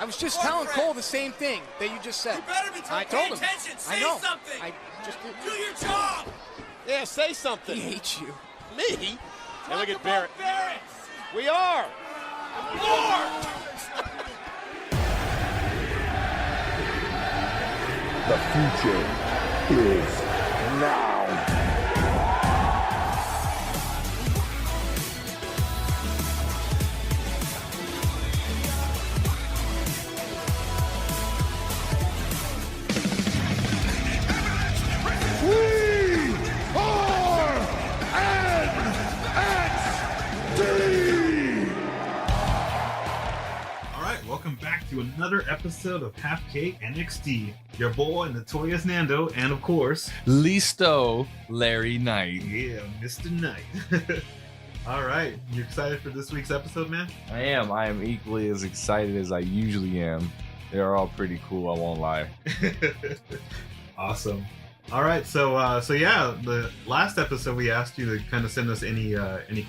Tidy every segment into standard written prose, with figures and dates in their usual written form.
I was just telling Cole the same thing that you just said. You better be I told him. attention. Say I know. something. I just did. Do your job. Yeah, say something. He hates you. Me? Hey, look at Barrett. Barrett. We are. More. The future is now. We are NXT! Alright, welcome back to another episode of Half Cake NXT. Your boy, Notorious Nando, and of course, Listo Larry Knight. yeah, Mr. Knight. Alright, you excited for this week's episode, man? I am equally as excited as I usually am. They're all pretty cool, I won't lie. Awesome. Alright, so yeah, the last episode we asked you to kind of send us any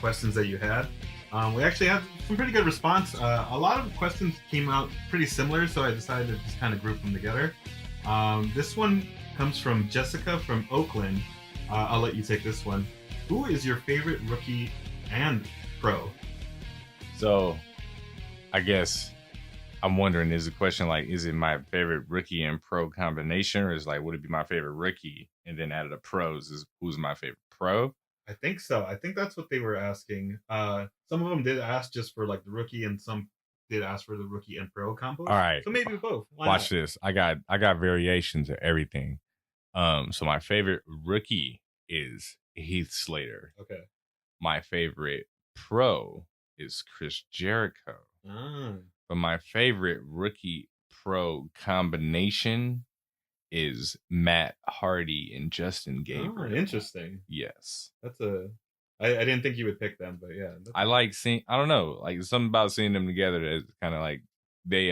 questions that you had. We actually had some pretty good response. A lot of questions came out pretty similar, so I decided to just kind of group them together. This one comes from Jessica from Oakland. I'll let you take this one. Who is your favorite rookie and pro? So, I guess I'm wondering, is the question like, is it my favorite rookie and pro combination, or is like, would it be my favorite rookie and then added a pros is who's my favorite pro? I think so. I think that's what they were asking. Some of them did ask just for like the rookie, and some did ask for the rookie and pro combos. All right. So maybe both. Why Watch not? this. I got variations of everything. So my favorite rookie is Heath Slater. Okay. My favorite pro is Chris Jericho. But my favorite rookie pro combination is Matt Hardy and Justin Gabriel. Oh, interesting. Yes. That's I didn't think you would pick them, but yeah. I like seeing, I don't know, like something about seeing them together that's kind of like they,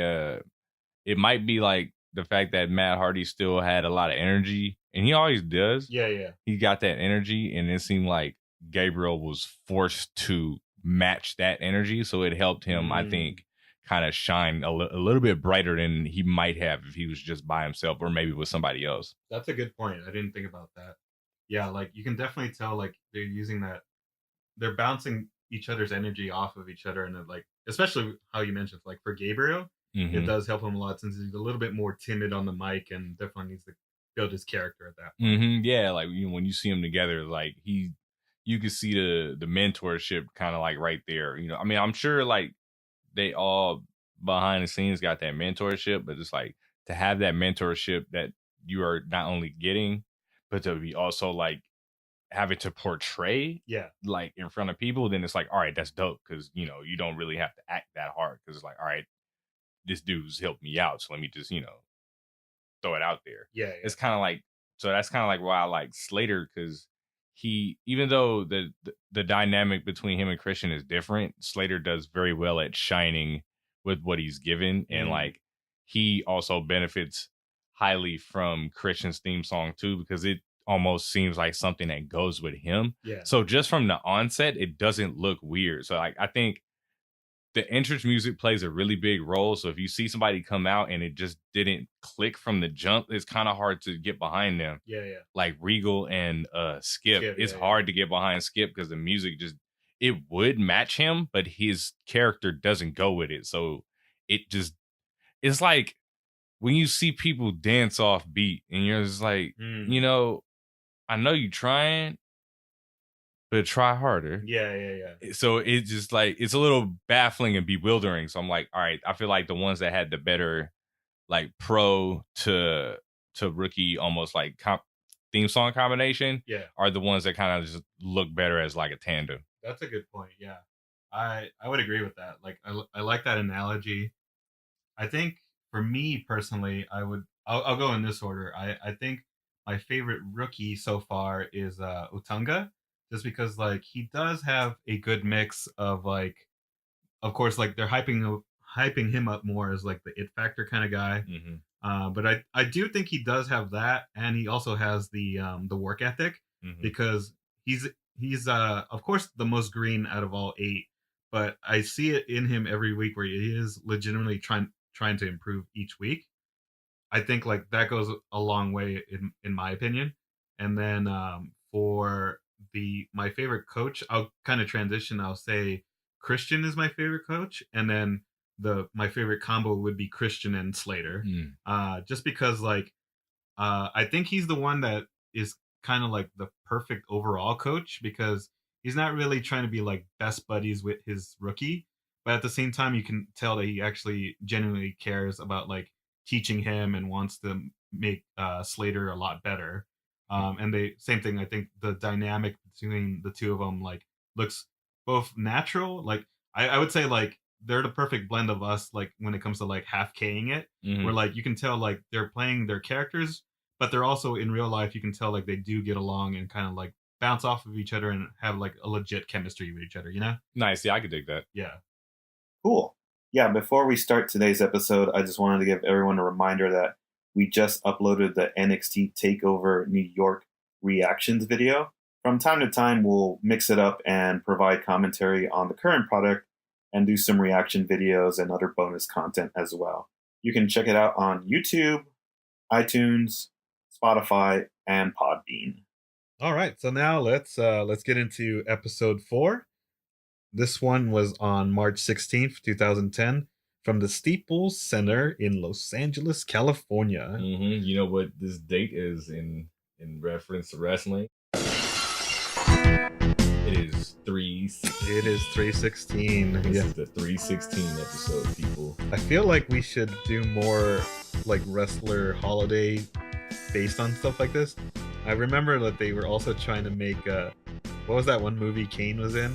it might be like the fact that Matt Hardy still had a lot of energy, and he always does. Yeah. He got that energy, and it seemed like Gabriel was forced to match that energy. So it helped him, I think, kind of shine a little bit brighter than he might have if he was just by himself or maybe with somebody else. That's a good point. I didn't think about that. Yeah, like you can definitely tell like they're using that, they're bouncing each other's energy off of each other, and it, like, especially how you mentioned, like for Gabriel, it does help him a lot since he's a little bit more timid on the mic and definitely needs to build his character at that point. Yeah, like when you see them together, like you can see the mentorship kind of like right there. You know, I mean, I'm sure like they all behind the scenes got that mentorship, but it's like to have that mentorship that you are not only getting, but to be also like having to portray like in front of people, then it's like, all right, that's dope, because you know you don't really have to act that hard, because it's like, all right, this dude's helped me out, so let me just, you know, throw it out there. Yeah. It's kind of like, so that's kind of like why I like Slater, because he, even though the dynamic between him and Christian is different, Slater does very well at shining with what he's given, and like he also benefits highly from Christian's theme song too, because it almost seems like something that goes with him. Yeah. So just from the onset, it doesn't look weird. So like I think the entrance music plays a really big role. So if you see somebody come out and it just didn't click from the jump, it's kind of hard to get behind them. Yeah. Like Regal and Skip. It's hard to get behind Skip because the music just, it would match him, but his character doesn't go with it. So it just, it's like when you see people dance off beat and you're just like, you know, I know you trying, but try harder. Yeah. So it's just like, it's a little baffling and bewildering. So I'm like, all right, I feel like the ones that had the better like pro to rookie almost like theme song combination are the ones that kind of just look better as like a tandem. That's a good point. Yeah. I would agree with that. Like I like that analogy. I think for me personally, I'll go in this order. I think my favorite rookie so far is Utunga, just because like he does have a good mix of like, of course, like they're hyping him up more as like the it factor kind of guy. But I do think he does have that, and he also has the work ethic, because he's of course the most green out of all 8, but I see it in him every week where he is legitimately trying to improve each week. I think like that goes a long way in my opinion. And then for my favorite coach, I'll kind of transition. I'll say Christian is my favorite coach, and then my favorite combo would be Christian and Slater. Just because like I think he's the one that is kind of like the perfect overall coach, because he's not really trying to be like best buddies with his rookie, but at the same time you can tell that he actually genuinely cares about like teaching him and wants to make Slater a lot better. And they same thing. I think the dynamic between the two of them like looks both natural. Like I would say like they're the perfect blend of us. Like when it comes to like half K'ing it, where like you can tell like they're playing their characters, but they're also in real life. You can tell like they do get along and kind of like bounce off of each other and have like a legit chemistry with each other. You know? Nice. Yeah, I could dig that. Yeah. Cool. Yeah, before we start today's episode, I just wanted to give everyone a reminder that we just uploaded the NXT TakeOver New York reactions video. From time to time, we'll mix it up and provide commentary on the current product and do some reaction videos and other bonus content as well. You can check it out on YouTube, iTunes, Spotify, and Podbean. All right, so now let's get into episode 4. This one was on March 16th, 2010, from the Staples Center in Los Angeles, California. You know what this date is in reference to wrestling? It is 3/16. This is the 3/16 episode, people. I feel like we should do more like wrestler holiday based on stuff like this. I remember that they were also trying to make what was that one movie Kane was in?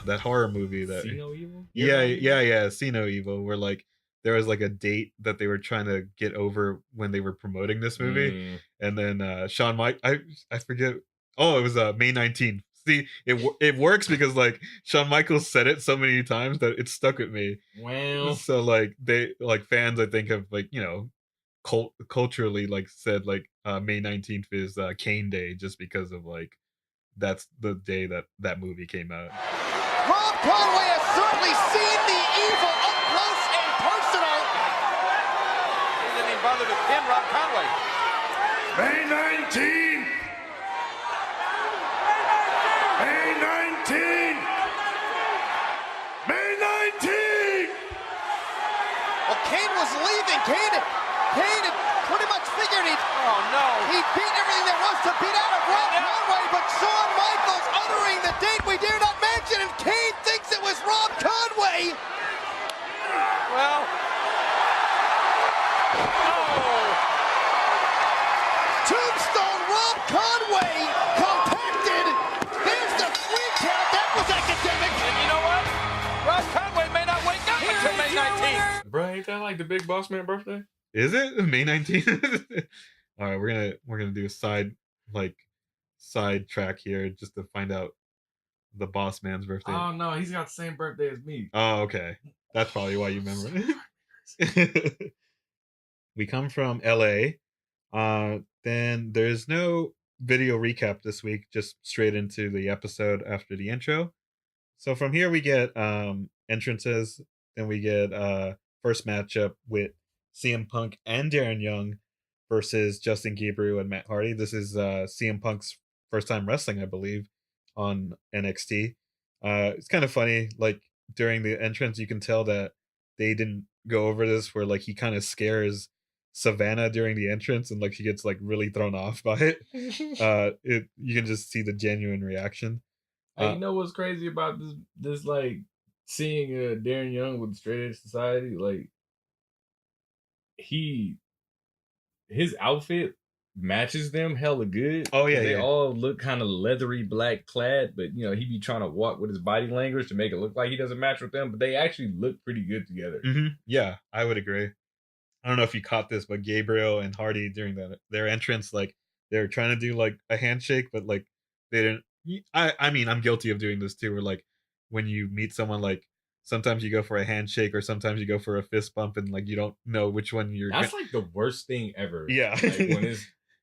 That horror movie that See No Evil? Yeah, See No Evil, where like there was like a date that they were trying to get over when they were promoting this movie, and then Shawn Mike I forget. Oh, it was May 19th. See, it works because like Shawn Michaels said it so many times that it stuck with me. Well, So like they like fans I think have like, you know, culturally like said like May 19th is Kane Day, just because of like that's the day that movie came out. Rob Conway has certainly seen the evil up close and personal. He didn't even bother to pin Rob Conway. May 19th! May 19th! May 19th! Well, Kane was leaving. Kane had pretty much figured he'd beat everything there was to beat out of Rob Conway, but Shawn Michaels uttering the date we dare not mention, and Kane thinks it was Rob Conway. Well, Tombstone Rob Conway compacted. There's the 3 count. That was academic. And you know what? Rob Conway may not wake up until May 19th. bro, ain't that like the Big Boss Man birthday? Is it May 19th? All right, we're gonna do a side track here just to find out the boss man's birthday. Oh no, he's got the same birthday as me. Oh, okay. That's probably why you remember it. We come from LA. Then there's no video recap this week, just straight into the episode after the intro. So from here we get entrances, then we get first matchup with CM Punk and Darren Young versus Justin Gabriel and Matt Hardy. This is CM Punk's first time wrestling, I believe, on NXT. It's kind of funny, like during the entrance you can tell that they didn't go over this, where like he kind of scares Savannah during the entrance and like she gets like really thrown off by it. You can just see the genuine reaction. Hey, you know what's crazy about this like seeing Darren Young with Straight Edge Society? Like his outfit matches them hella good. Oh yeah, they yeah. all look kind of leathery black clad, but you know he be trying to walk with his body language to make it look like he doesn't match with them, but they actually look pretty good together. Yeah, I would agree. I don't know if you caught this, but Gabriel and Hardy during their entrance, like they're trying to do like a handshake, but like they didn't. I mean, I'm guilty of doing this too. Where like when you meet someone, like sometimes you go for a handshake or sometimes you go for a fist bump, and like you don't know which one you're. That's like the worst thing ever. Yeah, like when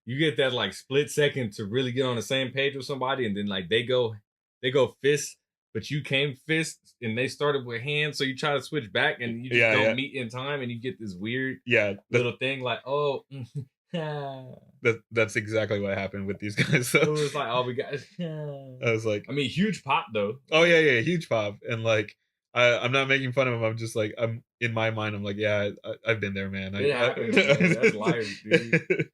you get that like split second to really get on the same page with somebody, and then like they go fist, but you came fists and they started with hands, so you try to switch back and you just don't meet in time, and you get this weird little thing like, oh. That's exactly what happened with these guys. So it was like, oh, we got. I was like, I mean, huge pop though. Oh yeah, huge pop, and like I'm not making fun of him. I'm just like I'm in my mind. I'm like, yeah, I've been there, man. It happens. Man. That's life, dude.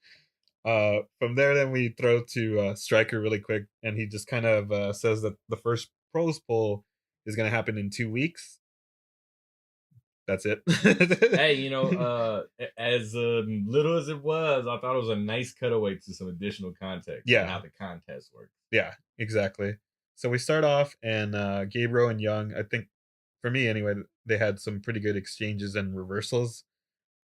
From there, then we throw to Stryker really quick, and he just kind of says that the first pros poll is going to happen in 2 weeks. That's it. Hey, you know, as little as it was, I thought it was a nice cutaway to some additional context. Yeah, on how the contest works. Yeah, exactly. So we start off, and Gabriel and Young, I think, for me anyway, they had some pretty good exchanges and reversals.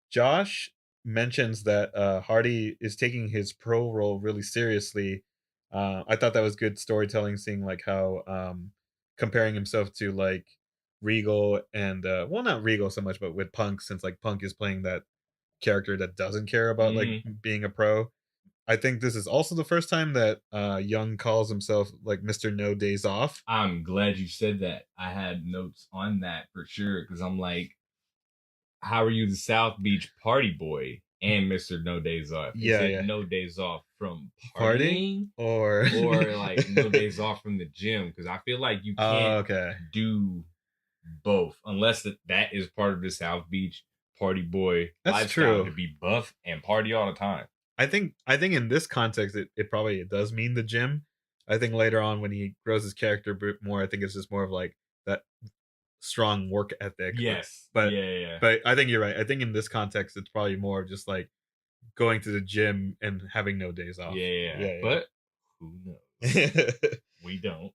Josh mentions that Hardy is taking his pro role really seriously. I thought that was good storytelling, seeing like how comparing himself to like Regal and well, not Regal so much, but with Punk, since like Punk is playing that character that doesn't care about like being a pro. I think this is also the first time that Young calls himself like Mr. No Days Off. I'm glad you said that. I had notes on that for sure, because I'm like, how are you the South Beach party boy and Mr. No Days Off? Yeah. No days off from partying or like no days off from the gym, because I feel like you can't do both unless that is part of the South Beach party boy lifestyle, to be buff and party all the time. I think in this context it probably does mean the gym. I think later on when he grows his character a bit more, I think it's just more of like that strong work ethic. Yes. But yeah. But I think you're right. I think in this context it's probably more of just like going to the gym and having no days off. Yeah. But who knows? We don't.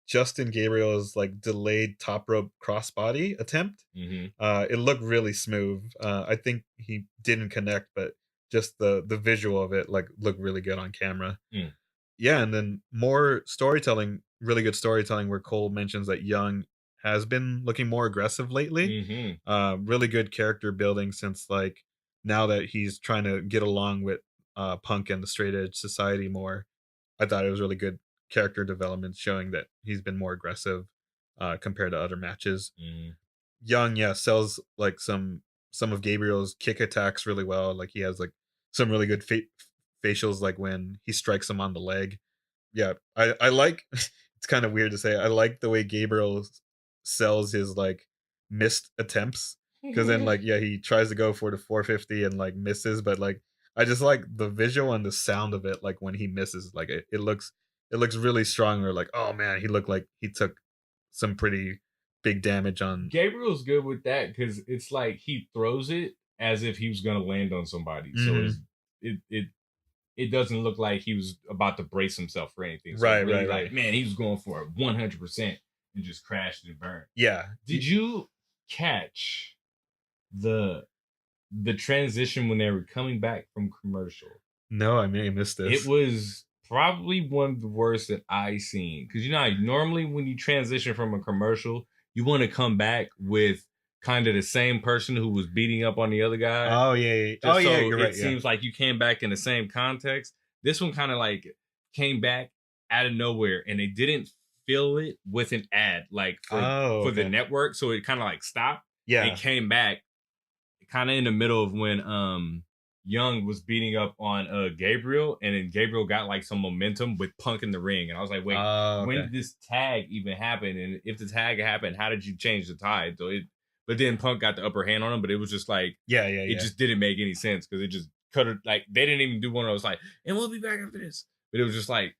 Justin Gabriel's like delayed top rope crossbody attempt. It looked really smooth. I think he didn't connect, but just the visual of it like looked really good on camera. Yeah, and then more storytelling, really good storytelling, where Cole mentions that Young has been looking more aggressive lately. Really good character building, since like now that he's trying to get along with Punk and the straight edge society more. I thought it was really good character development, showing that he's been more aggressive compared to other matches. Young sells like some of Gabriel's kick attacks really well. Like he has like some really good facials, like when he strikes him on the leg. I like it's kind of weird to say, I like the way Gabriel sells his like missed attempts, because then like he tries to go for the 450 and like misses, but like I just like the visual and the sound of it, like when he misses, like it looks really strong, or like, oh man, he looked like he took some pretty big damage on. Gabriel's good with that, because it's like he throws it as if he was gonna land on somebody. So it doesn't look like he was about to brace himself for anything. So right. Like, man, he was going for it 100% and just crashed and burned. Yeah. Did you catch the transition when they were coming back from commercial? No, I may have missed this. It was probably one of the worst that I seen, because you know normally when you transition from a commercial, you want to come back with kind of the same person who was beating up on the other guy. Oh yeah. You're right. It seems like you came back in the same context. This one kind of like came back out of nowhere, and they didn't fill it with an ad like for the network, so it kind of like stopped. Yeah, it came back kind of in the middle of when Young was beating up on Gabriel, and then Gabriel got like some momentum with Punk in the ring, and I was like, wait, when did this tag even happen? And if the tag happened, how did you change the tide? So but then Punk got the upper hand on him, but it was just like, it just didn't make any sense, because it just cut it. Like they didn't even do one of those like, and we'll be back after this. But it was just like,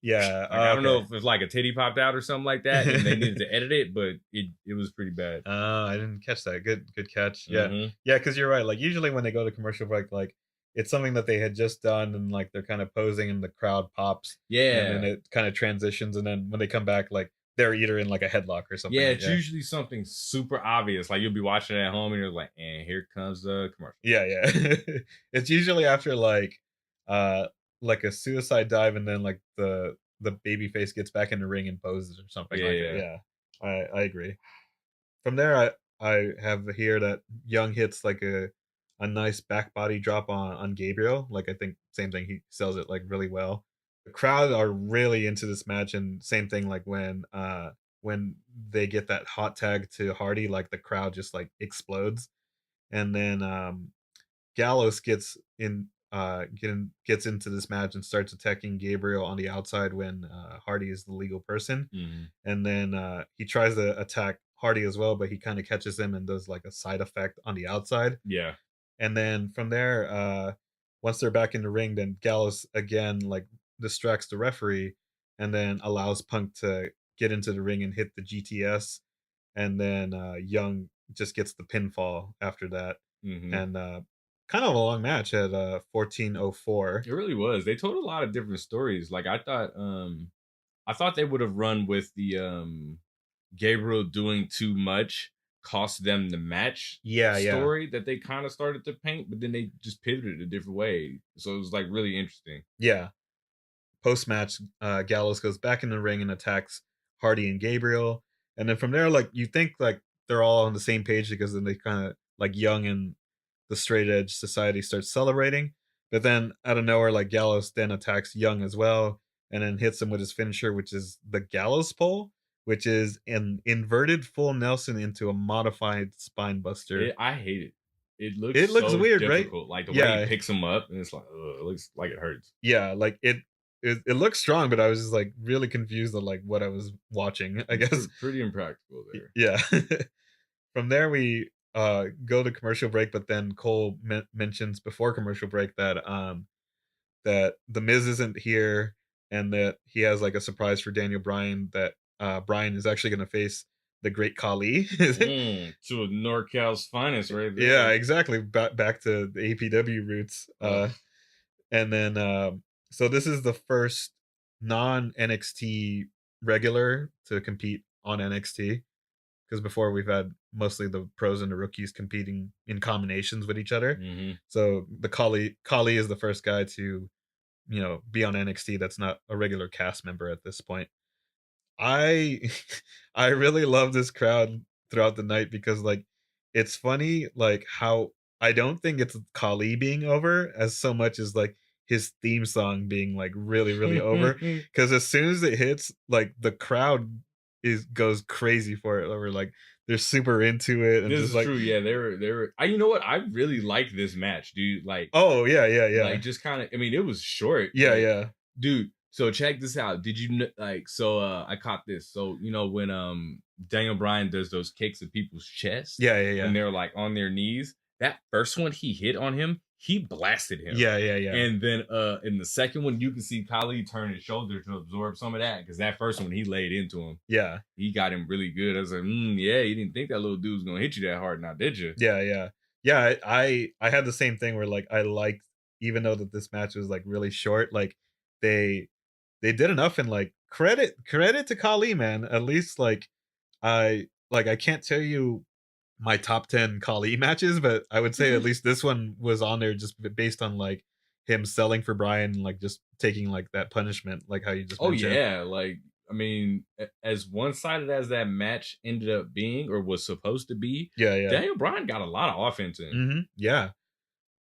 I don't know if it's like a titty popped out or something like that, and they needed to edit it, but it was pretty bad. I didn't catch that. Good catch. Yeah, because you're right. Like usually when they go to commercial break, like it's something that they had just done, and like they're kind of posing, and the crowd pops. And then it kind of transitions, and then when they come back, like they're either in like a headlock or something. Yeah, it's usually something super obvious. Like you'll be watching it at home, and you're like, and here comes the commercial. Yeah. It's usually after like a suicide dive, and then like the baby face gets back in the ring and poses or something. I agree. From there, I have here that Young hits like a nice back body drop on Gabriel. Like I think same thing, he sells it like really well. The crowd are really into this match, and same thing like when when they get that hot tag to Hardy, like the crowd just like explodes, and then Gallows gets into this match and starts attacking Gabriel on the outside when Hardy is the legal person, and then he tries to attack Hardy as well, but he kind of catches him and does like a side effect on the outside. Yeah. And then from there, once they're back in the ring, then Gallows again like distracts the referee and then allows Punk to get into the ring and hit the GTS. And then Young just gets the pinfall after that. And kind of a long match at 14:04. It really was. They told a lot of different stories. Like I thought they would have run with the Gabriel doing too much cost them the match story that they kind of started to paint, but then they just pivoted a different way. So it was like really interesting. Yeah. Post match, Gallows goes back in the ring and attacks Hardy and Gabriel. And then from there, like you think like they're all on the same page because then they kind of like Young and the Straight Edge Society starts celebrating. But then out of nowhere, like Gallows then attacks Young as well and then hits him with his finisher, which is the Gallows pole, which is an inverted full Nelson into a modified spine buster. I hate it. It looks so weird, difficult. right? Like the way he picks him up, and it's like, it looks like it hurts. Yeah, like it looks strong, but I was just like really confused on like what I was watching. I guess pretty impractical there. Yeah. From there we go to commercial break, but then Cole mentions before commercial break that that the Miz isn't here and that he has like a surprise for Daniel Bryan, that Bryan is actually going to face the Great Khali. To NorCal's finest, right there. Yeah, exactly. Back to the APW roots. And then so this is the first non NXT regular to compete on NXT, because before we've had mostly the pros and the rookies competing in combinations with each other. So the Khali is the first guy to, you know, be on NXT that's not a regular cast member at this point. I really love this crowd throughout the night because like it's funny like how I don't think it's Khali being over as so much as like his theme song being like really over, because as soon as it hits, like the crowd goes crazy for it, or like they're super into it. And this just is like, true. Yeah, they were. You know what? I really like this match, dude. Like, oh yeah. Like just kind of. I mean, it was short. Yeah. Dude. So check this out. Did you like? So I caught this. So you know when Daniel Bryan does those kicks at people's chests. Yeah. And they're like on their knees. That first one he hit on him, he blasted him. Yeah. And then in the second one, you can see Khali turn his shoulder to absorb some of that, because that first one he laid into him. Yeah. He got him really good. I was like, yeah, you didn't think that little dude was gonna hit you that hard, now did you? Yeah. I had the same thing where like I liked, even though that this match was like really short, like they did enough, and like credit to Khali, man. At least like I can't tell you my top 10 Khali matches, but I would say at least this one was on there just based on like him selling for Bryan and like just taking like that punishment, like how you just mentioned. Yeah, like I mean, as one-sided as that match ended up being or was supposed to be, Daniel Bryan got a lot of offense in. Yeah.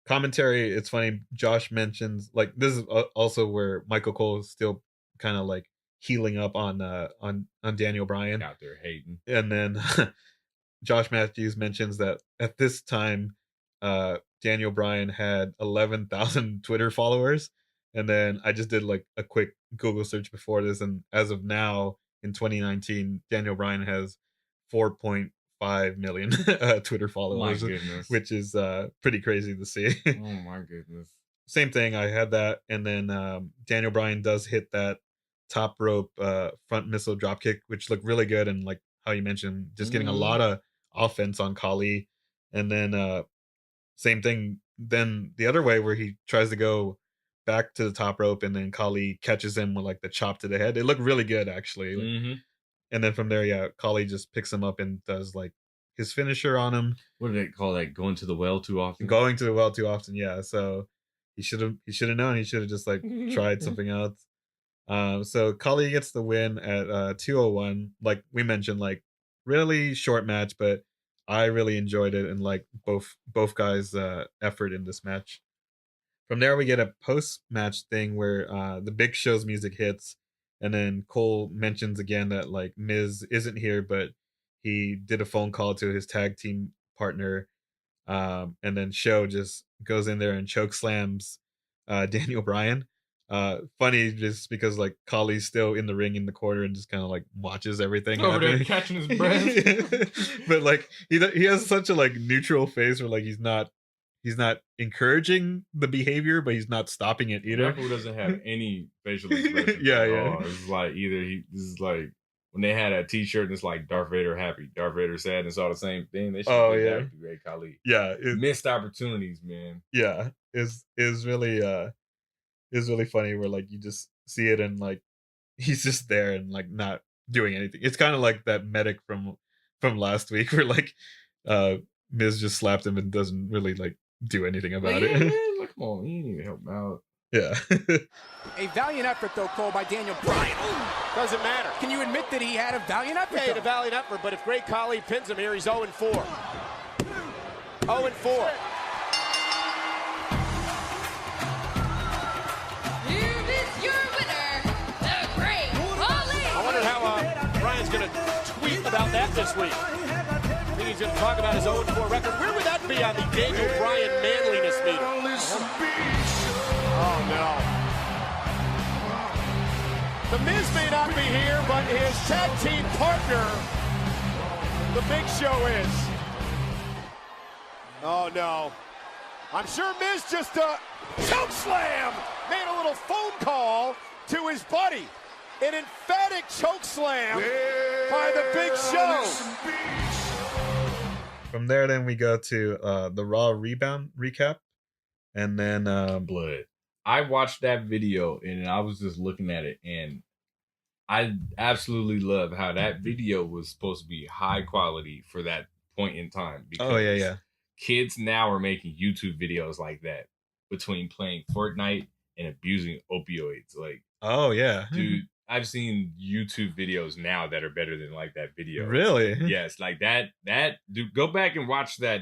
Commentary, it's funny, Josh mentions like this is also where Michael Cole is still kind of like healing up on Daniel Bryan out there hating. And then Josh Matthews mentions that at this time Daniel Bryan had 11,000 Twitter followers, and then I just did like a quick Google search before this, and as of now in 2019 Daniel Bryan has 4.5 million Twitter followers, which is pretty crazy to see. Oh my goodness. Same thing, I had that, and then Daniel Bryan does hit that top rope front missile dropkick, which looked really good, and like how you mentioned, just getting a lot of offense on Khali. And then same thing then the other way, where he tries to go back to the top rope and then Khali catches him with like the chop to the head. It looked really good actually. And then from there, Khali just picks him up and does like his finisher on him. What do they call that? Going to the well too often? Going to the well too often, yeah. So he should have known. He should have just like tried something else. So Khali gets the win at 201. Like we mentioned, like really short match, but I really enjoyed it, and like both guys' effort in this match. From there, we get a post-match thing where the Big Show's music hits, And then Cole mentions again that like Miz isn't here, but he did a phone call to his tag team partner. And then Show just goes in there and choke slams Daniel Bryan. Funny just because like Kali's still in the ring in the corner and just kind of like watches everything Over there happening. catching his breath. But like he has such a like neutral face where like he's not encouraging the behavior, but he's not stopping it either. Who doesn't have any facial expression. Yeah, at yeah. all. It's like this is like when they had a T-shirt and it's like Darth Vader happy, Darth Vader sad, and it's all the same thing. They should do that with the Great Khali. Yeah, missed opportunities, man. Yeah, is really funny where like you just see it and like he's just there and like not doing anything. It's kind of like that medic from last week where like Miz just slapped him and doesn't really like do anything about it. Man, like, come on, you need to help him out. Yeah. A valiant effort, though, Cole, by Daniel Bryan. Doesn't matter. Can you admit that he had a valiant effort? Yeah, he had a valiant effort, but if Great Khali pins him here, he's 0-4. 0-4. Here is your winner, the Great Khali. I wonder how Bryan's going to tweet about that this week. I think he's going to talk about his 0-4 record. Where would that be on the Daniel Bryan manliness meter? Oh, no. The Miz may not be here, but his tag team partner, the Big Show, is. Oh, no. I'm sure Miz just choke slam, made a little phone call to his buddy. An emphatic choke slam by the Big Show. From there, then we go to the Raw Rebound recap. And then Blood. I watched that video and I was just looking at it, and I absolutely love how that video was supposed to be high quality for that point in time. Because kids now are making YouTube videos like that between playing Fortnite and abusing opioids. Like, oh yeah, dude, I've seen YouTube videos now that are better than like that video. Really? Yes, like that. Dude, go back and watch that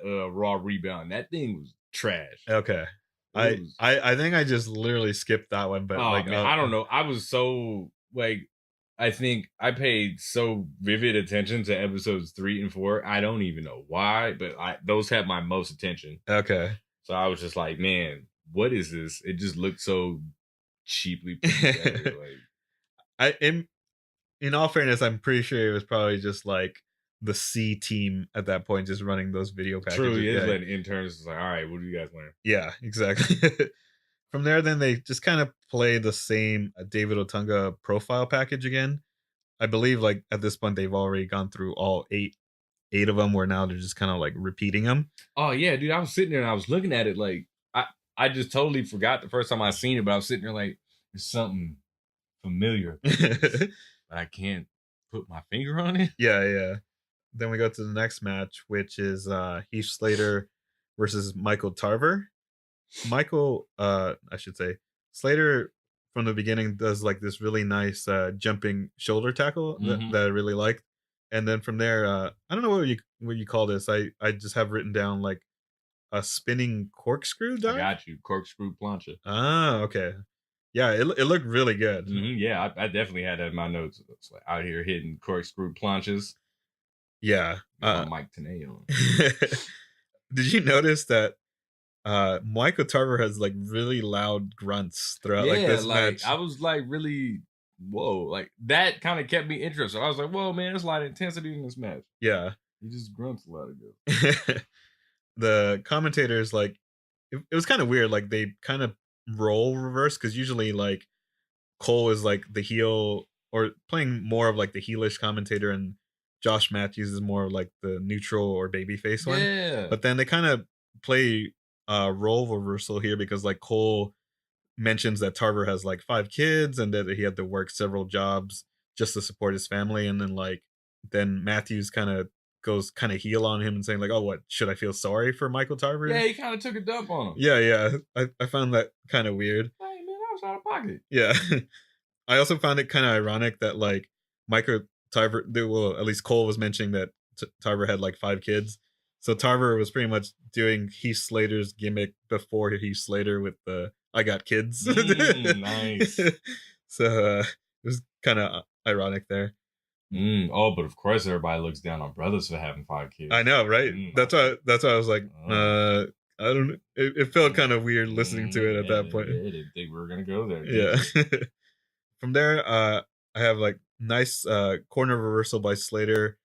Raw Rebound. That thing was trash. Okay. I think I just literally skipped that one, but like man, I don't know. I was so like, I think I paid so vivid attention to episodes 3 and 4. I don't even know why, but those had my most attention. Okay. So I was just like, man, what is this? It just looked so cheaply put together. Like, in all fairness, I'm pretty sure it was probably just like the C team at that point just running those video packages. Truly is letting interns like, all right, what do you guys learn? Yeah, exactly. From there, then they just kind of play the same David Otunga profile package again. I believe like at this point they've already gone through all eight of them, where now they're just kind of like repeating them. Oh yeah, dude, I was sitting there and I was looking at it like I just totally forgot the first time I seen it, but I was sitting there like, there's something familiar, but I can't put my finger on it. Yeah. Then we go to the next match, which is Heath Slater versus Michael Tarver. Slater from the beginning does like this really nice jumping shoulder tackle that I really liked. And then from there, I don't know what you call this. I just have written down like a spinning corkscrew dart. I got you, corkscrew plancha. Ah, okay. Yeah, it looked really good. Yeah, I definitely had that in my notes. It's like out here hitting corkscrew planchas. Yeah, Mike Tenay on. Did you notice that Michael Tarver has like really loud grunts throughout like this match? I was like really, whoa, like that kind of kept me interested. I was like, whoa, man, there's a lot of intensity in this match. Yeah, he just grunts a lot of good. The commentators like it was kind of weird. Like they kind of role reverse, because usually like Cole is like the heel or playing more of like the heelish commentator, and Josh Matthews is more like the neutral or babyface one. Yeah. But then they kind of play role reversal here, because like Cole mentions that Tarver has like 5 kids and that he had to work several jobs just to support his family, and then Matthews kind of goes kind of heel on him and saying like, oh, what, should I feel sorry for Michael Tarver? Yeah, he kind of took a dump on him. Yeah. I found that kind of weird. Hey man, I was out of pocket. Yeah. I also found it kind of ironic that like Michael Tarver, well, at least Cole was mentioning that Tarver had like 5 kids. So Tarver was pretty much doing Heath Slater's gimmick before Heath Slater with the I got kids. Nice. So was kind of ironic there. Oh, but of course everybody looks down on brothers for having 5 kids. I know, right? That's why I was like, I don't. It felt kind of weird listening to it at that point. I didn't think we were gonna go there. Yeah. From there, I have like nice corner reversal by Slater,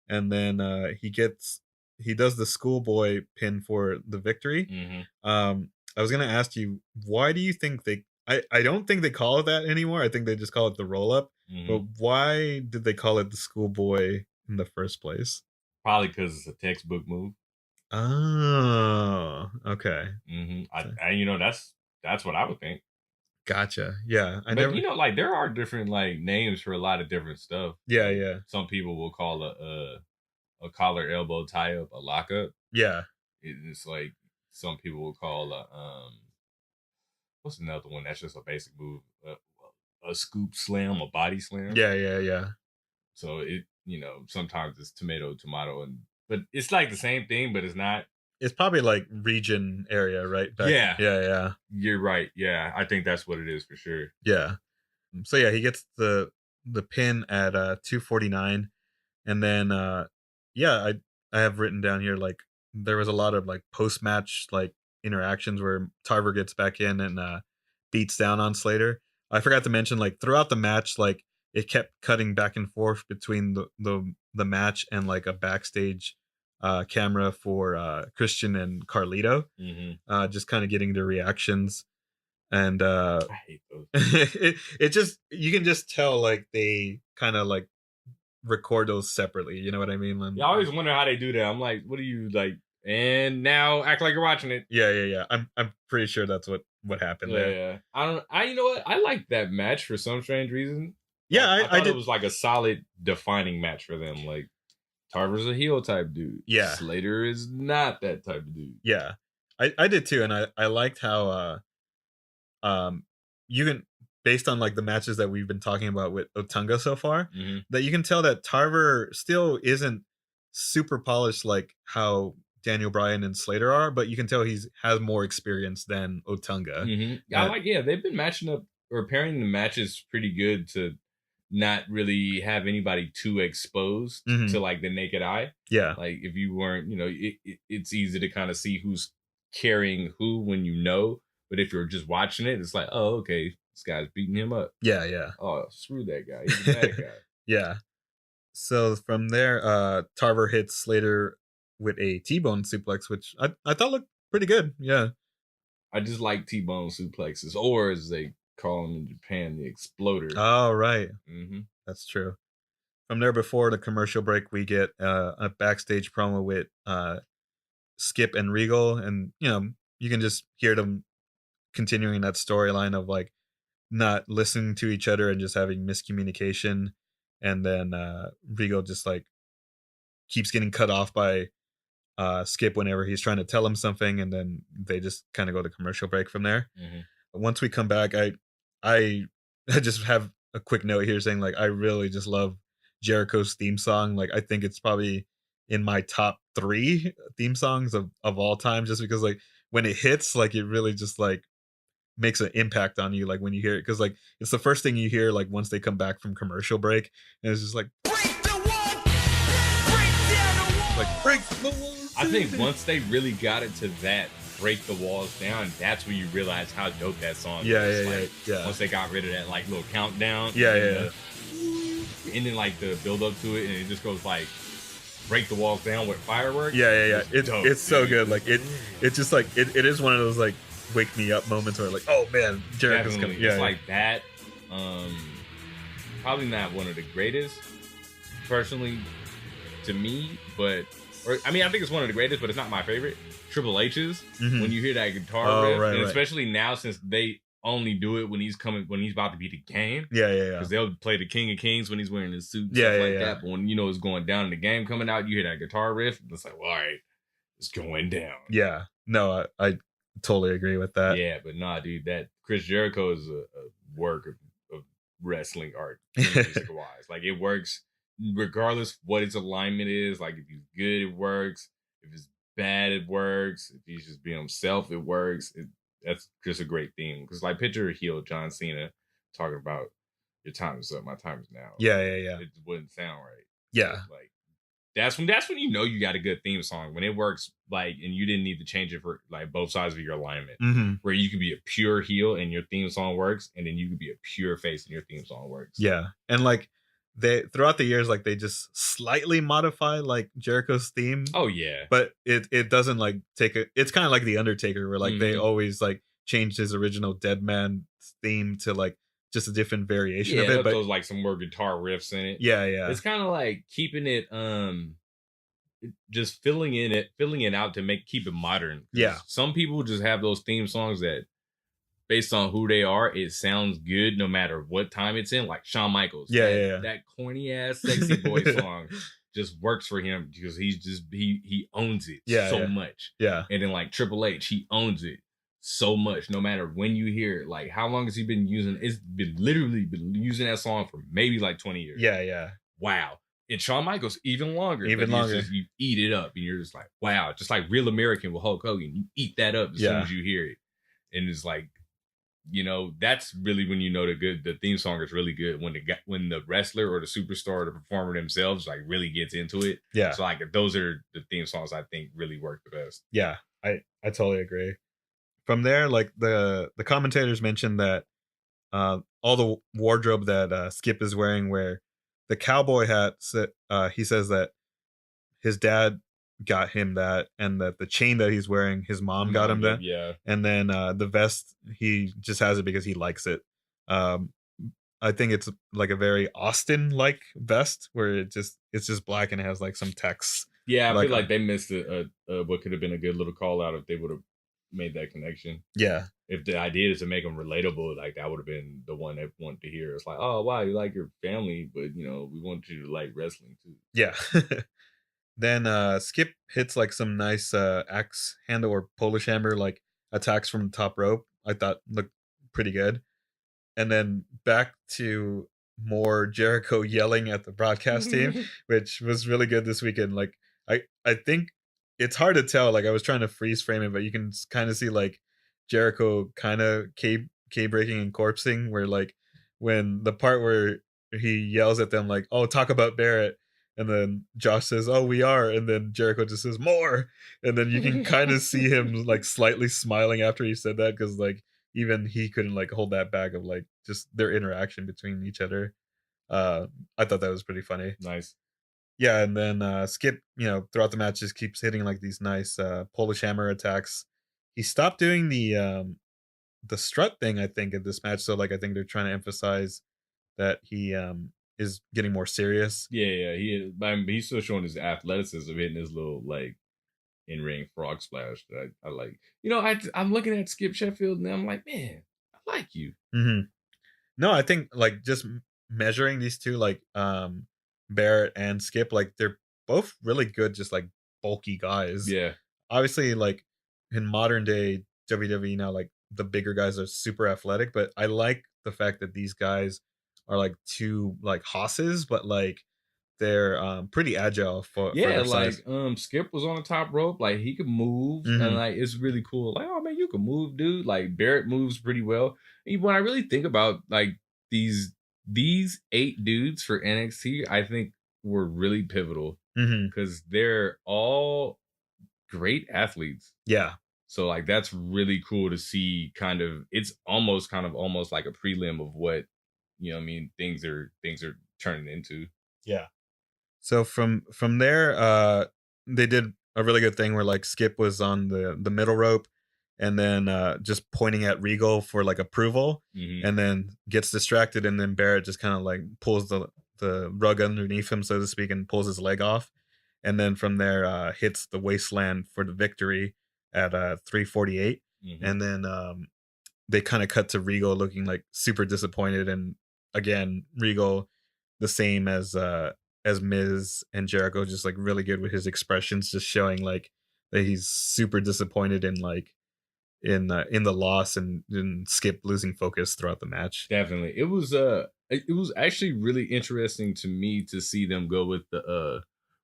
and then he does the schoolboy pin for the victory. I was gonna ask you, why do you think I don't think they call it that anymore. I think they just call it the roll up. But why did they call it the schoolboy in the first place? Probably because it's a textbook move. Oh, okay. That's what I would think. Gotcha. Yeah, But like there are different like names for a lot of different stuff. Yeah, like, yeah. Some people will call a collar elbow tie up a lockup. Yeah. It's like some people will call what's another one that's just a basic move, a scoop slam, a body slam. Yeah. So sometimes it's tomato, but it's like the same thing, but it's not. It's probably like region area, right? Yeah. You're right. Yeah, I think that's what it is for sure. Yeah. So yeah, he gets the pin at 249, and then I have written down here like there was a lot of like post match like interactions where Tarver gets back in and beats down on Slater. I forgot to mention like throughout the match, like it kept cutting back and forth between the match and like a backstage camera for Christian and Carlito, just kind of getting their reactions. And I hate those. it just, you can just tell like they kind of like record those separately, you know what I mean? I always wonder how they do that. I'm like, what do you like? And now act like you're watching it. Yeah. I'm pretty sure that's what happened there. Yeah. You know what? I like that match for some strange reason. Yeah, I thought did. It was like a solid defining match for them. Like Tarver's a heel type dude. Yeah. Slater is not that type of dude. Yeah. I did too, and I liked how you can, based on like the matches that we've been talking about with Otunga so far, that you can tell that Tarver still isn't super polished like how Daniel Bryan and Slater are, but you can tell has more experience than Otunga. They've been matching up or pairing the matches pretty good to not really have anybody too exposed to like the naked eye. Yeah. Like if you weren't, it's easy to kind of see who's carrying who when you know, but if you're just watching it, it's like, oh, okay, this guy's beating him up. Yeah. Oh, screw that guy. He's a bad guy. Yeah. So from there, Tarver hits Slater with a T-bone suplex, which I thought looked pretty good. Yeah. I just like T-bone suplexes, or as they call them in Japan, the exploder. Oh, right. That's true. From there, before the commercial break, we get a backstage promo with Skip and Regal, and you can just hear them continuing that storyline of like not listening to each other and just having miscommunication, and then Regal just like keeps getting cut off by Skip whenever he's trying to tell him something, and then they just kind of go to commercial break from there. Once we come back, I just have a quick note here saying like I really just love Jericho's theme song. Like I think it's probably in my top 3 theme songs of all time, just because like when it hits, like it really just like makes an impact on you, like when you hear it, because like it's the first thing you hear like once they come back from commercial break, and it's just like break the wall, break down the wall, like break the wall. I think once they really got it to that break the walls down, that's when you realize how dope that song is. Yeah. Once they got rid of that like little countdown, and then like the build up to it, and it just goes like break the walls down with fireworks. Yeah. It's so good. Like it's just like it is one of those like wake me up moments where like, oh man, Jericho's coming. It's like that. Probably not one of the greatest, personally, to me, I think it's one of the greatest, but it's not my favorite. Triple H's, when you hear that guitar riff, and especially now since they only do it when he's about to be the game. Yeah. Because they'll play the King of Kings when he's wearing his suit, that. But when it's going down in the game coming out, you hear that guitar riff, it's like, well, all right, it's going down. Yeah. No, I totally agree with that. Yeah, but nah, dude, that Chris Jericho is a work of wrestling art, music wise. Like it works regardless what its alignment is. Like if he's good, it works. If it's bad, it works. If he's just being himself, it works. That's just a great theme. Because like picture heel John Cena talking about your time is up, my time is now. Yeah. It wouldn't sound right. Yeah. So, like that's when you know you got a good theme song, when it works, like, and you didn't need to change it for like both sides of your alignment, where you could be a pure heel and your theme song works, and then you could be a pure face and your theme song works. Yeah. And like they throughout the years, like they just slightly modify like Jericho's theme. Oh yeah. But it doesn't like it's kind of like the Undertaker, where like they always like changed his original Dead Man theme to like just a different variation of it. But those like some more guitar riffs in it. Yeah. It's kind of like keeping it just filling it out to keep it modern. Yeah. Some people just have those theme songs that, based on who they are, it sounds good no matter what time it's in. Like Shawn Michaels. That corny ass sexy boy song just works for him because he owns it so much. Yeah. And then like Triple H, he owns it so much no matter when you hear it. Like, how long has he been using? It's been using that song for maybe like 20 years. Yeah. Wow. And Shawn Michaels even longer. Even longer. You eat it up and you're just like, wow. Just like Real American with Hulk Hogan. You eat that up as soon as you hear it. And it's like, you know, that's really when you know the theme song is really good, when the wrestler or the superstar or the performer themselves like really gets into it. Yeah. So like those are the theme songs I think really work the best. Yeah, I totally agree. From there, like the commentators mentioned that all the wardrobe that Skip is wearing, where the cowboy hat, he says that his dad got him that, and that the chain that he's wearing, his mom got him that. Yeah. And then the vest, he just has it because he likes it. I think it's like a very Austin like vest, where it's just black and it has like some text. Yeah, I feel like they missed what could have been a good little call out if they would have made that connection. Yeah. If the idea is to make them relatable, like that would have been the one they wanted to hear. It's like, oh wow, you like your family, but you know, we want you to like wrestling too. Yeah. Then Skip hits like some nice axe handle or Polish hammer like attacks from the top rope. I thought looked pretty good. And then back to more Jericho yelling at the broadcast team, which was really good this weekend. Like I think it's hard to tell. Like I was trying to freeze frame it, but you can kind of see like Jericho kind of K breaking and corpsing, where like when the part where he yells at them like, "Oh, talk about Barrett." And then Josh says, "Oh, we are." And then Jericho just says, "More." And then you can kind of see him like slightly smiling after he said that, because like even he couldn't like hold that back of like just their interaction between each other. I thought that was pretty funny. Nice. Yeah, and then Skip, throughout the match just keeps hitting like these nice Polish hammer attacks. He stopped doing the strut thing, I think, in this match. So like I think they're trying to emphasize that he is getting more serious. Yeah. He's still showing his athleticism, hitting his little like in-ring frog splash that I like. I'm looking at Skip Sheffield and I'm like, man, I like you. Mm-hmm. No, I think like just measuring these two, like Barrett and Skip, like they're both really good, just like bulky guys. Yeah. Obviously, like in modern day WWE now, like the bigger guys are super athletic, but I like the fact that these guys are like two like hosses, but like they're pretty agile for their size. Skip was on the top rope, like he could move, and like it's really cool. Like, oh man, you can move, dude. Like Barrett moves pretty well. And when I really think about like these 8 dudes for NXT, I think were really pivotal because they're all great athletes. Yeah. So like that's really cool to see. It's almost like a prelim of what things are turning into. Yeah. So from there, they did a really good thing where like Skip was on the middle rope and then just pointing at Regal for like approval, and then gets distracted, and then Barrett just kind of like pulls the rug underneath him, so to speak, and pulls his leg off, and then from there hits the wasteland for the victory at 3:48, and then they kind of cut to Regal looking like super disappointed, and again Regal the same as Miz and Jericho, just like really good with his expressions, just showing like that he's super disappointed in like in the loss and Skip losing focus throughout the match. Definitely. It was actually really interesting to me to see them go with the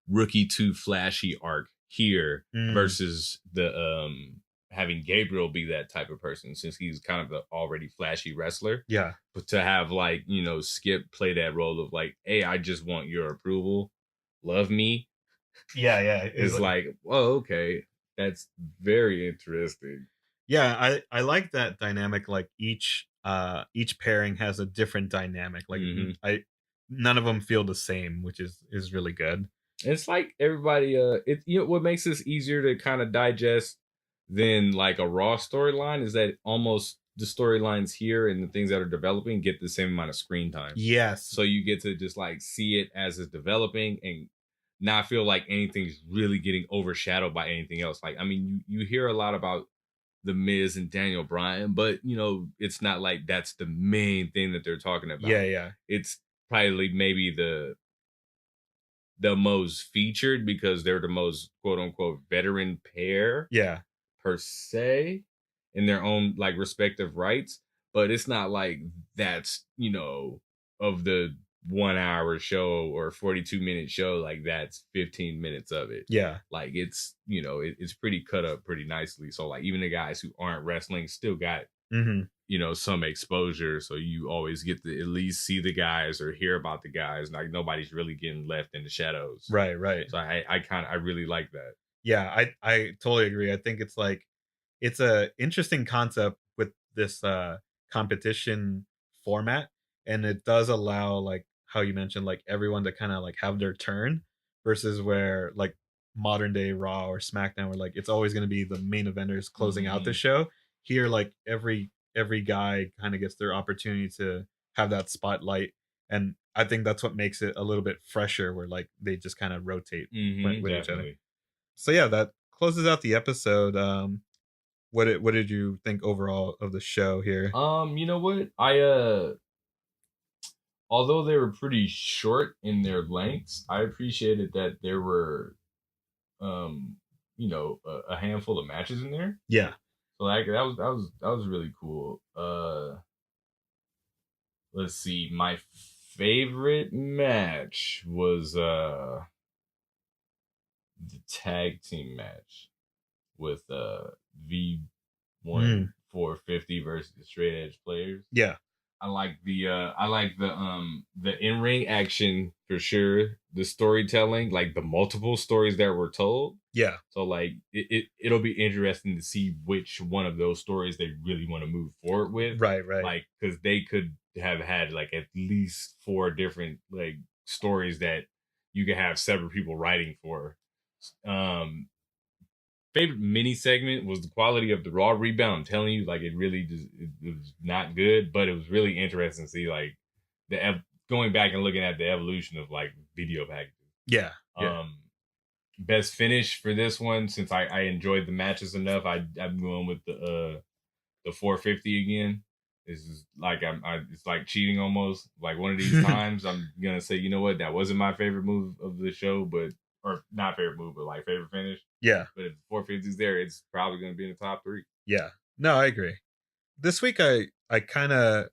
rookie too flashy arc here versus the having Gabriel be that type of person, since he's kind of an already flashy wrestler. Yeah. But to have like, Skip play that role of like, hey, I just want your approval, love me. Yeah. Is like, oh, okay. That's very interesting. Yeah, I like that dynamic. Like each pairing has a different dynamic. Like none of them feel the same, which is really good. It's like everybody what makes this easier to kind of digest than like a Raw storyline is that almost the storylines here and the things that are developing get the same amount of screen time. Yes. So you get to just like see it as it's developing and not feel like anything's really getting overshadowed by anything else. Like, I mean, you hear a lot about The Miz and Daniel Bryan, but it's not like that's the main thing that they're talking about. Yeah. It's probably maybe the most featured because they're the most quote unquote veteran pair. Yeah. Per se, in their own like respective rights. But it's not like that's, of the 1 hour show or 42-minute show, like that's 15 minutes of it. Yeah. Like it's, it's pretty cut up pretty nicely. So like even the guys who aren't wrestling still got, some exposure. So you always get to at least see the guys or hear about the guys. Like nobody's really getting left in the shadows. Right. So I really like that. Yeah, I totally agree. I think it's a interesting concept with this competition format, and it does allow, like how you mentioned, like everyone to kind of like have their turn, versus where like modern day Raw or SmackDown where like it's always going to be the main eventers closing out the show. Here, like every guy kind of gets their opportunity to have that spotlight, and I think that's what makes it a little bit fresher, where like they just kind of rotate with each other. So yeah, that closes out the episode. What did you think overall of the show here? You know what? Although they were pretty short in their lengths, I appreciated that there were a handful of matches in there. Yeah. So like that was really cool. Let's see. My favorite match was the tag team match with V1 450 versus the Straight Edge Players. Yeah. I like the in-ring action for sure. The storytelling, like the multiple stories that were told. Yeah. So like it'll be interesting to see which one of those stories they really want to move forward with. Right. Like, because they could have had like at least 4 different like stories that you could have several people writing for. Favorite mini segment was the quality of the Raw rebound. I'm telling you, like it really just it was not good, but it was really interesting to see like going back and looking at the evolution of like video packages. Yeah. Best finish for this one, since I enjoyed the matches enough, I'm going with the 450 again. This is like it's like cheating almost. Like one of these times, I'm gonna say, you know what, that wasn't my favorite move of the show, or not favorite move, but like favorite finish. Yeah. But if 450 is there, it's probably going to be in the top 3. Yeah. No, I agree. This week, I kind of,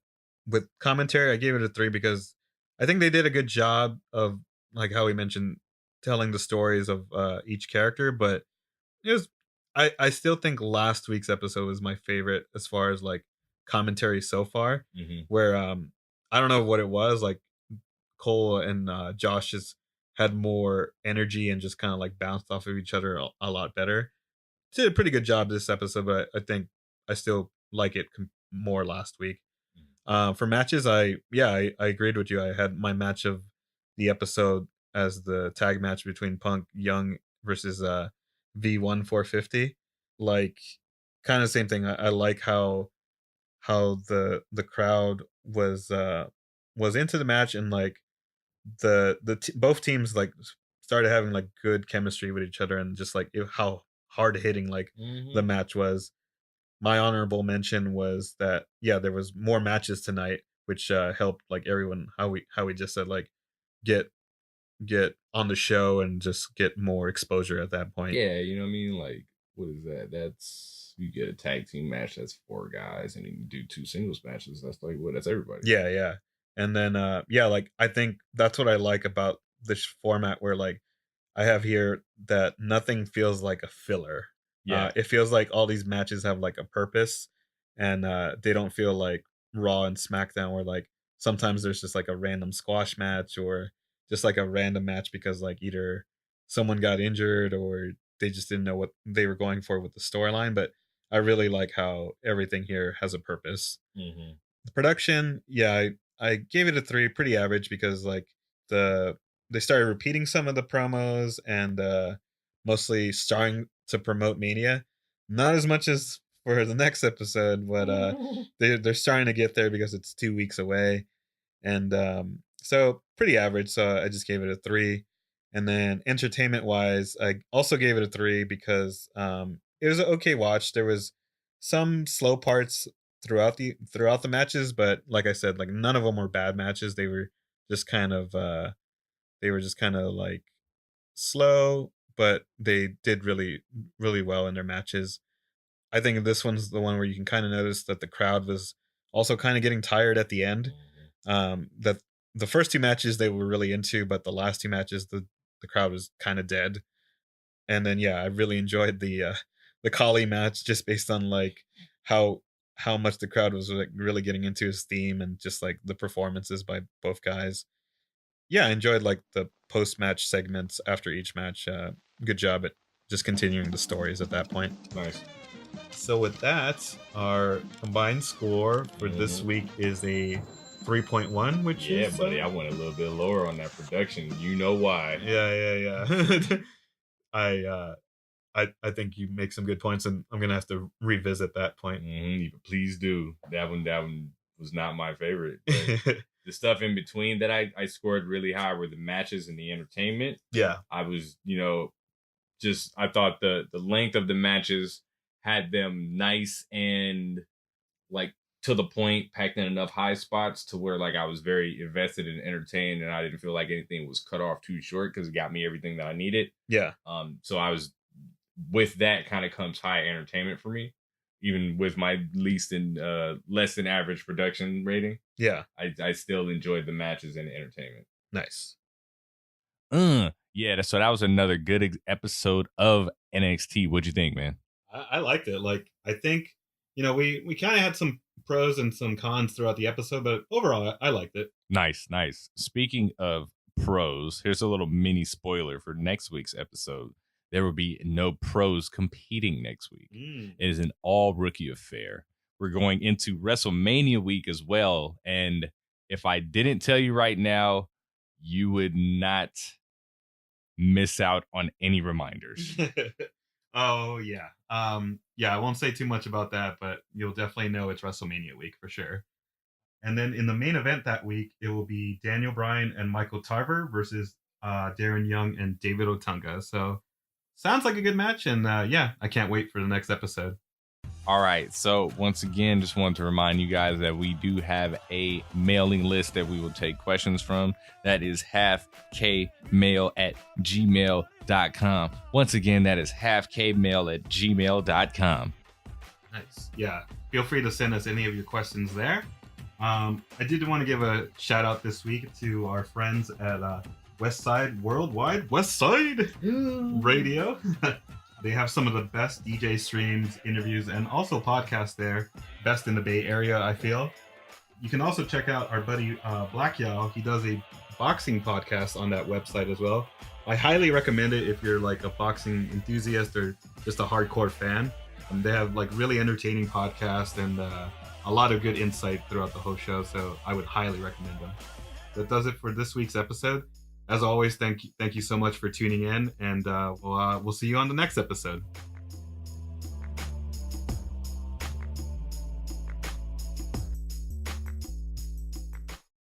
with commentary, I gave it a 3 because I think they did a good job of, like how we mentioned, telling the stories of each character. But it was, I still think last week's episode was my favorite as far as like commentary so far. Where I don't know what it was, like Cole and Josh just had more energy and just kind of like bounced off of each other a lot better. Did a pretty good job this episode, but I think I still like it more last week. For matches, I agreed with you. I had my match of the episode as the tag match between Punk Young versus V1 450. Like kind of same thing. I like how the crowd was into the match, and like both teams like started having like good chemistry with each other, and just like how hard hitting like the match was. My honorable mention was that there was more matches tonight, which helped like everyone, how we just said, like get on the show and just get more exposure at that point. Yeah, you know what I mean? Like, what is that? That's, you get a tag team match, that's 4 guys, and you do 2 singles matches. That's like that's everybody. Yeah. And then like I think that's what I like about this format, where like I have here that nothing feels like a filler. Yeah. It feels like all these matches have like a purpose, and they don't feel like Raw and SmackDown where like sometimes there's just like a random squash match or just like a random match because like either someone got injured or they just didn't know what they were going for with the storyline. But I really like how everything here has a purpose. Mm-hmm. The production, yeah, I gave it a 3, pretty average, because like they started repeating some of the promos and mostly starting to promote Mania. Not as much as for the next episode, but they're starting to get there because it's 2 weeks away. And so pretty average, so I just gave it a 3. And then entertainment wise, I also gave it a 3 because it was an okay watch. There was some slow parts throughout the matches, but like I said, like none of them were bad matches. They were just kind of like slow, but they did really really well in their matches. I think this one's the one where you can kind of notice that the crowd was also kind of getting tired at the end. That the first 2 matches they were really into, but the last 2 matches the crowd was kind of dead. And then yeah, I really enjoyed the Kali match just based on like how much the crowd was like really getting into his theme and just like the performances by both guys. Yeah, I enjoyed like the post match segments after each match. Good job at just continuing the stories at that point. Nice. So with that, our combined score for this week is a 3.1, which is buddy, I went a little bit lower on that production. You know why? Yeah. I think you make some good points, and I'm gonna have to revisit that point. Please do. That one was not my favorite. The stuff in between that I scored really high were the matches and the entertainment. Yeah, I was, I thought the length of the matches had them nice and like to the point, packed in enough high spots to where like I was very invested and entertained, and I didn't feel like anything was cut off too short because it got me everything that I needed. Yeah. So I was, with that kind of comes high entertainment for me, even with my less than average production rating. Yeah. I still enjoyed the matches and the entertainment. Nice. Yeah, so that was another good episode of NXT. What'd you think, man? I liked it. Like, I think, we kind of had some pros and some cons throughout the episode, but overall, I liked it. Nice. Speaking of pros, here's a little mini spoiler for next week's episode. There will be no pros competing next week. It is an all rookie affair. We're going into WrestleMania week as well. And if I didn't tell you right now, you would not miss out on any reminders. Oh, yeah. I won't say too much about that, but you'll definitely know it's WrestleMania week for sure. And then in the main event that week, it will be Daniel Bryan and Michael Tarver versus Darren Young and David Otunga. So sounds like a good match, and I can't wait for the next episode. All right, so once again, just wanted to remind you guys that we do have a mailing list that we will take questions from. That is halfkmail@gmail.com. Once again, that is halfkmail@gmail.com. Nice. Yeah, feel free to send us any of your questions there. I did want to give a shout out this week to our friends at Westside Worldwide, Westside Radio. They have some of the best DJ streams, interviews, and also podcasts there. Best in the Bay Area, I feel. You can also check out our buddy Black Yao. He does a boxing podcast on that website as well. I highly recommend it if you're like a boxing enthusiast or just a hardcore fan. They have like really entertaining podcasts and a lot of good insight throughout the whole show. So I would highly recommend them. That does it for this week's episode. As always, thank you so much for tuning in, and we'll see you on the next episode.